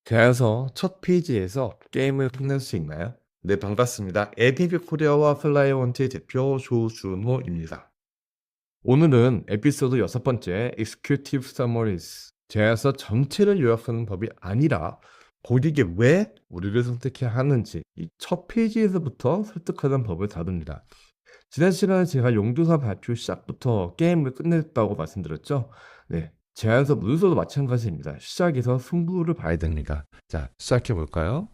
대해서 첫 페이지에서 게임을 끝낼 수 있나요? 네, 반갑습니다. 에피비 코리아와 플라이온트의 대표 조준호입니다. 오늘은 에피소드 6번째 Executive Summaries 제안서 전체를 요약하는 법이 아니라 고객이 왜 우리를 선택해야 하는지 이 첫 페이지에서부터 설득하는 법을 다룹니다. 지난 시간에 제가 용두사 발표 시작부터 게임을 끝냈다고 말씀드렸죠? 네, 제안서 문서도 마찬가지입니다. 시작에서 승부를 봐야 됩니다. 자, 시작해 볼까요?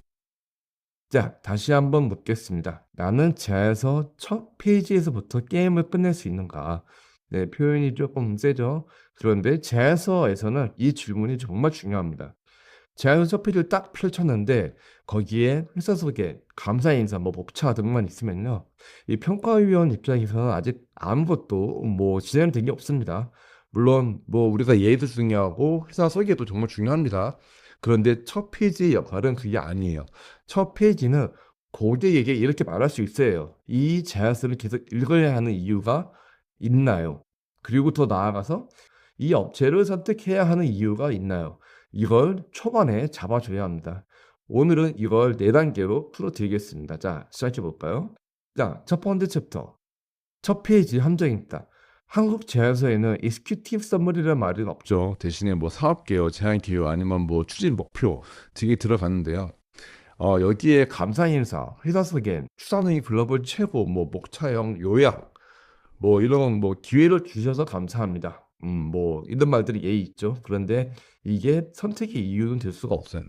자, 다시 한번 묻겠습니다. 나는 제안서 첫 페이지에서부터 게임을 끝낼 수 있는가? 네, 표현이 조금 세죠? 그런데 제안서에서는 이 질문이 정말 중요합니다. 제안서 첫 페이지를 딱 펼쳤는데 거기에 회사 소개, 감사 인사, 뭐 목차 등만 있으면요. 이 평가위원 입장에서는 아직 아무것도 진행된 게 없습니다. 물론 뭐 우리가 예의도 중요하고 회사 소개도 정말 중요합니다. 그런데 첫 페이지의 역할은 그게 아니에요. 첫 페이지는 고객에게 이렇게 말할 수 있어요. 이 제안서를 계속 읽어야 하는 이유가 있나요? 그리고 더 나아가서 이 업체를 선택해야 하는 이유가 있나요? 이걸 초반에 잡아줘야 합니다. 오늘은 이걸 4단계로 풀어드리겠습니다. 자, 시작해 볼까요? 자, 첫 번째 챕터. 첫 페이지 함정입니다. 한국 제안서에는 executive summary라는 말은 없죠. 대신에 뭐 사업 계획, 제안 기호 아니면 뭐 추진 목표 등이 들어가는데요. 여기에 감사 인사, 회사 소개, 추산의 글로벌 최고, 뭐 목차형 요약, 뭐 이런 뭐 기회를 주셔서 감사합니다. 뭐 이런 말들이 예의 있죠. 그런데 이게 선택의 이유는 될 수가 없어요.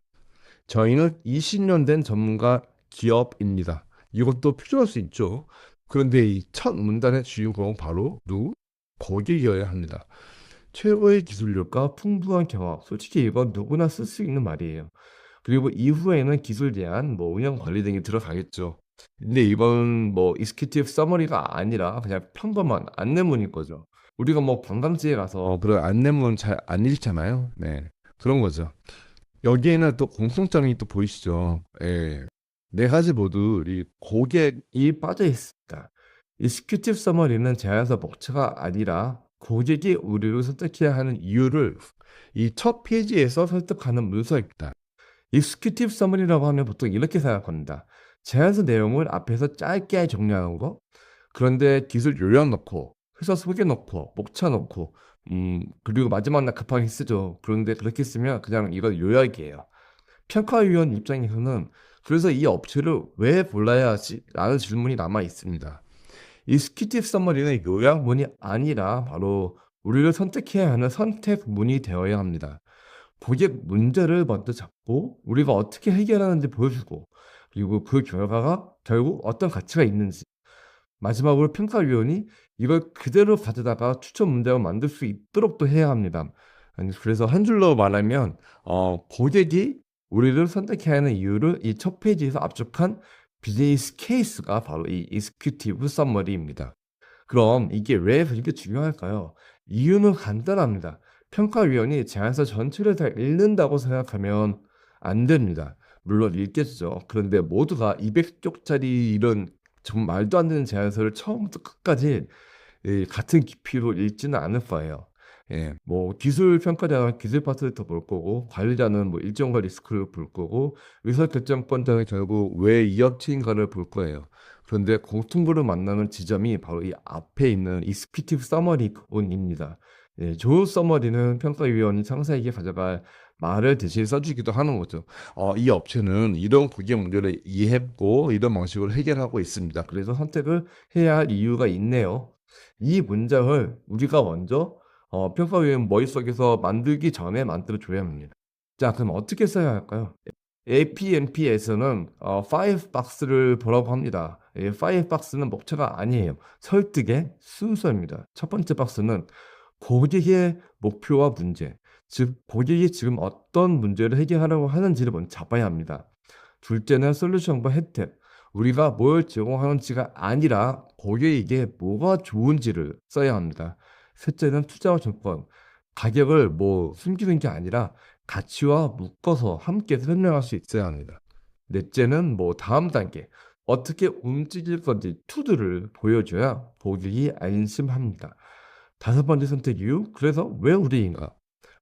저희는 20년 된 전문가 기업입니다. 이것도 필요할 수 있죠. 그런데 이 첫 문단의 주인공은 바로 고객이어야 합니다. 최고의 기술력과 풍부한 경험. 솔직히 이건 누구나 쓸 수 있는 말이에요. 그리고 이후에는 기술 제안, 뭐 운영 관리 등이 들어가겠죠. 근데 이건 뭐 익스큐티브 서머리가 아니라 그냥 평범한 안내문인 거죠. 우리가 뭐 관광지에 가서 그런 안내문 잘 안 읽잖아요. 네, 그런 거죠. 여기에는 또 공통점이 또 보이시죠? 예. 네 가지 모두 이 고객이 빠져 있습니다. 익스큐티브 서머리는 제안서 목차가 아니라 고객이 우리를 선택해야 하는 이유를 이 첫 페이지에서 설득하는 문서입니다. 익스큐티브 서머리라고 하면 보통 이렇게 생각합니다. 제안서 내용을 앞에서 짧게 정리하는 거, 그런데 기술 요약 넣고, 회사 소개 넣고, 목차 넣고, 그리고 마지막 날 급하게 쓰죠. 그런데 그렇게 쓰면 그냥 이건 요약이에요. 평가위원 입장에서는 그래서 이 업체를 왜 골라야 하지? 라는 질문이 남아 있습니다. 익스큐티브 서머리는 요약문이 아니라 바로 우리를 선택해야 하는 선택문이 되어야 합니다. 고객 문제를 먼저 잡고 우리가 어떻게 해결하는지 보여주고 그리고 그 결과가 결국 어떤 가치가 있는지 마지막으로 평가위원이 이걸 그대로 가져다가 추천 문제を만들 수 있도록 또 해야 합니다. 아니, 그래서 한 줄로 말하면 고객이 우리를 선택해야 하는 이유를 이 첫 페이지에서 압축한 비즈니스 케이스가 바로 이 익스큐티브 서머리입니다. 그럼 이게 왜 그렇게 중요할까요? 이유는 간단합니다. 평가위원이 제안서 전체를 다 읽는다고 생각하면 안 됩니다. 물론 읽겠죠. 그런데 모두가 200쪽짜리 이런 좀 말도 안 되는 제안서를 처음부터 끝까지 같은 깊이로 읽지는 않을 거예요. 예, 뭐 기술 평가자는 기술 파트를 더 볼 거고 관리자는 뭐 일정과 리스크를 볼 거고 의사결정권자는 결국 왜 이 업체인가를 볼 거예요. 그런데 공통으로 만나는 지점이 바로 이 앞에 있는 익스큐티브 서머리입니다. 예, 좋은 서머리는 평가위원이 상사에게 가져갈 말을 대신 써주기도 하는 거죠. 이 업체는 이런 고객 문제를 이해했고 이런 방식으로 해결하고 있습니다. 그래서 선택을 해야 할 이유가 있네요. 이 문장을 우리가 먼저 평가위원 머릿속에서 만들기 전에 만들어줘야 합니다. 자, 그럼 어떻게 써야 할까요? APNP에서는 5박스를 보라고 합니다. 5박스는 목차가 아니에요. 설득의 순서입니다. 첫 번째 박스는 고객의 목표와 문제, 즉 고객이 지금 어떤 문제를 해결하려고 하는지를 먼저 잡아야 합니다. 둘째는 솔루션과 혜택, 우리가 뭘 제공하는지가 아니라 고객에게 뭐가 좋은지를 써야 합니다. 셋째는 투자와 조건, 가격을 뭐 숨기는 게 아니라 가치와 묶어서 함께 설명할 수 있어야 합니다. 넷째는 뭐 다음 단계, 어떻게 움직일 건지 투두를 보여줘야 고객이 안심합니다. 다섯 번째 선택 이유, 그래서 왜 우리인가?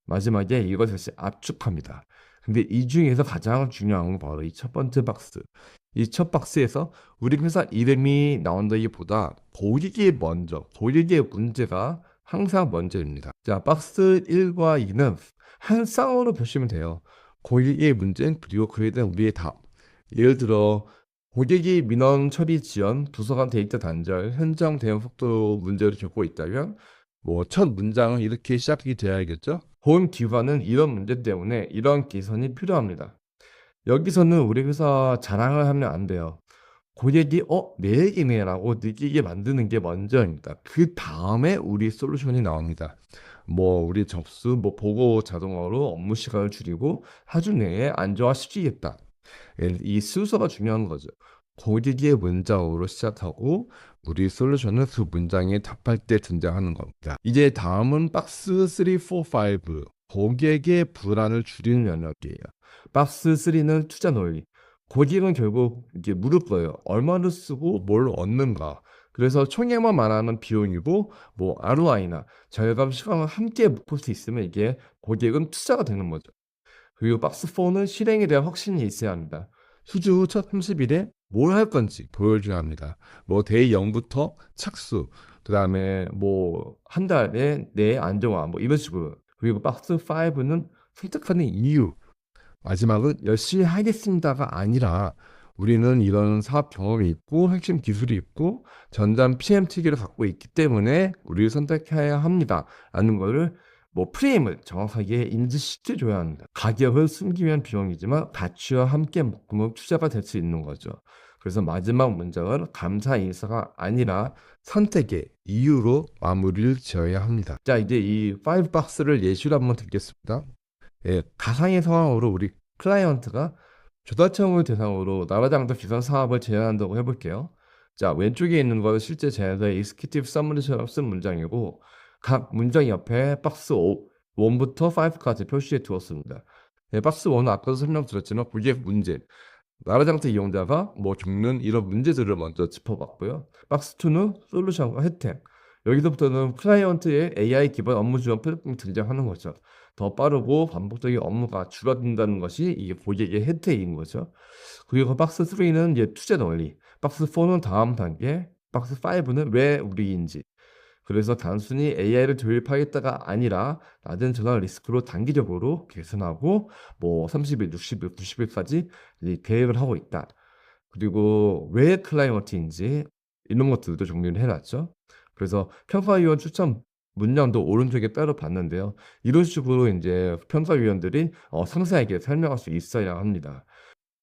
마지막에 이것을 압축합니다. 근데 이 중에서 가장 중요한 건 바로 이 첫 번째 박스. 이 첫 박스에서 우리 회사 이름이 나온다기보다 고객의 문제가 항상 먼저입니다. 자, 박스 1과 2는 한 쌍으로 보시면 돼요. 고객의 문제 그리고 그에 대한 우리의 답. 예를 들어 고객이 민원 처리 지연, 부서 간 데이터 단절, 현장 대응 속도 문제를 겪고 있다면 뭐 첫 문장은 이렇게 시작이 돼야겠죠? 본 기관은 이런 문제 때문에 이런 개선이 필요합니다. 여기서는 우리 회사 자랑을 하면 안 돼요. 고객이 내 얘기네라고 느끼게 만드는 게 먼저입니다. 그 다음에 우리 솔루션이 나옵니다. 뭐 우리 접수, 뭐 보고 자동화로 업무 시간을 줄이고 하루 내에 안정화시키겠다. 이 순서가 중요한 거죠. 고객의 문장으로 시작하고 우리 솔루션은 그 문장에 답할 때 등장하는 겁니다. 이제 다음은 박스 3, 4, 5 고객의 불안을 줄이는 영역이에요. 박스 3는 투자 논리. 고객은 결국 이게 물을 거예요. 얼마를 쓰고 뭘 얻는가. 그래서 총액만 말하는 비용이고 뭐 ROI나 절감 시간을 함께 묶을 수 있으면 이게 고객은 투자가 되는 거죠. 그리고 박스 4는 실행에 대한 확신이 있어야 합니다. 수주 첫 30일에 뭘 할 건지 보여줘야 합니다. 뭐 데이 0부터 착수, 그 다음에 뭐 한 달에 내 안정화, 뭐 이런 식으로. 그리고 박스 5는 설득하는 이유. 마지막은 열심히 하겠습니다가 아니라 우리는 이런 사업 경험이 있고 핵심 기술이 있고 전담 PM 체계를 갖고 있기 때문에 우리를 선택해야 합니다. 라는 거를 뭐 프레임을 정확하게 인지시켜줘야 합니다. 가격을 숨기 위한 비용이지만 가치와 함께 묶으면 투자가 될 수 있는 거죠. 그래서 마지막 문장은 감사 인사가 아니라 선택의 이유로 마무리를 지어야 합니다. 자, 이제 이 5박스를 예시로 한번 드리겠습니다. 예, 가상의 상황으로 우리 클라이언트가 조달청을 대상으로 나라장터 비선 사업을 제안한다고 해볼게요. 자, 왼쪽에 있는 것은 실제 제안서의 익스큐티브 서머리처럼 쓴 문장이고 각 문장 옆에 박스 1부터 5까지 표시해 두었습니다. 예, 박스 1은 아까도 설명드렸지만 고객 문제, 나라장터 이용자가 뭐 겪는 이런 문제들을 먼저 짚어봤고요. 박스 2는 솔루션과 혜택. 여기서부터는 클라이언트의 AI 기반 업무 지원 플랫폼이 등장하는 거죠. 더 빠르고 반복적인 업무가 줄어든다는 것이 이게 고객의 혜택인 거죠. 그리고 박스 3는 이제 투자 논리, 박스 4는 다음 단계, 박스 5는 왜 우리인지. 그래서 단순히 AI를 도입하겠다가 아니라 낮은 전환 리스크로 단기적으로 개선하고 뭐 30일, 60일, 90일까지 계획을 하고 있다. 그리고 왜 클라이언트인지 이런 것들도 정리를 해놨죠. 그래서 평가위원 추천 문장도 오른쪽에 따로 봤는데요. 이런 식으로 이제 평가위원들이 상세하게 설명할 수 있어야 합니다.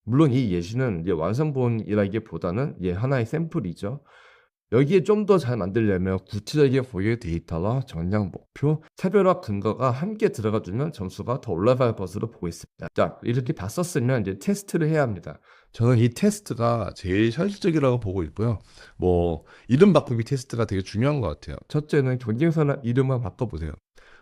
물론 이 예시는 이제 완성본이라기보다는 하나의 샘플이죠. 여기에 좀 더 잘 만들려면 구체적인 고객 데이터와 전략 목표, 차별화 근거가 함께 들어가주면 점수가 더 올라갈 것으로 보고 있습니다. 자, 이렇게 다 썼으면 이제 테스트를 해야 합니다. 저는 이 테스트가 제일 현실적이라고 보고 있고요. 뭐 이름 바꾸기 테스트가 되게 중요한 것 같아요. 첫째는 경쟁사 이름을 바꿔보세요.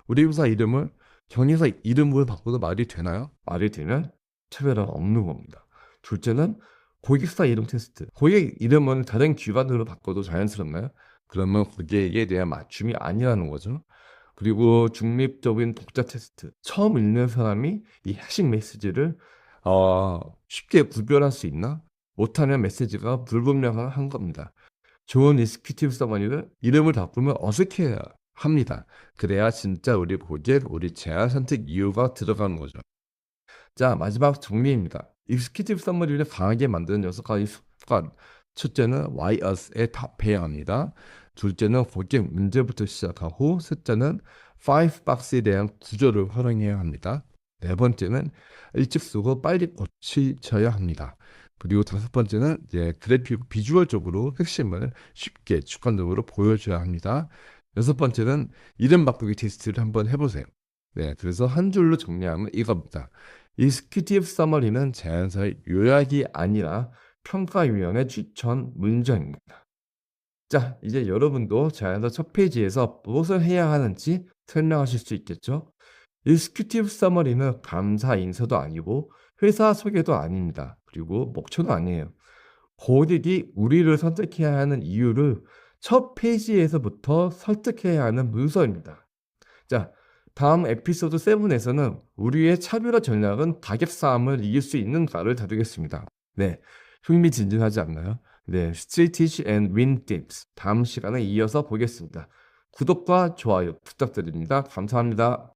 우리 회사 이름을 경쟁사 이름으로 바꿔도 말이 되나요? 말이 되면 차별화가 없는 겁니다. 둘째는 고객사 이름 테스트. 고객 이름은 다른 기관으로 바꿔도 자연스럽나요? 그러면 고객에 대한 맞춤이 아니라는 거죠. 그리고 중립적인 독자 테스트. 처음 읽는 사람이 이 핵심 메시지를 쉽게 구별할 수 있나? 못하면 메시지가 불분명한 겁니다. 좋은 익스큐티브 서머니는 이름을 바꾸면 어색해야 합니다. 그래야 진짜 우리 고객, 우리 제안 선택 이유가 들어가는 거죠. 자, 마지막 정리입니다. 익스큐티브 서머리를 강하게 만드는 6가지 습관. 첫째는 why us에 답해야 합니다. 둘째는 고객 문제부터 시작하고 셋째는 5박스에 대한 구조를 활용해야 합니다. 네 번째는 일찍 쓰고 빨리 고치셔야 합니다. 그리고 다섯 번째는 이제 그래픽 비주얼적으로 핵심을 쉽게 주관적으로 보여줘야 합니다. 여섯 번째는 이름 바꾸기 테스트를 한번 해보세요. 네, 그래서 한 줄로 정리하면 이겁니다. 익스큐티브 서머리는 제안서의 요약이 아니라 평가위원회 추천 문장입니다. 자, 이제 여러분도 제안서 첫 페이지에서 무엇을 해야 하는지 설명하실 수 있겠죠? 익스큐티브 서머리는 감사 인사도 아니고 회사 소개도 아닙니다. 그리고 목표도 아니에요. 고객이 우리를 선택해야 하는 이유를 첫 페이지에서부터 설득해야 하는 문서입니다. 자, 다음 에피소드 7에서는 우리의 차별화 전략은 가격 싸움을 이길 수 있는가를 다루겠습니다. 네, 흥미진진하지 않나요? 네, Strategy and Win Tips 다음 시간에 이어서 보겠습니다. 구독과 좋아요 부탁드립니다. 감사합니다.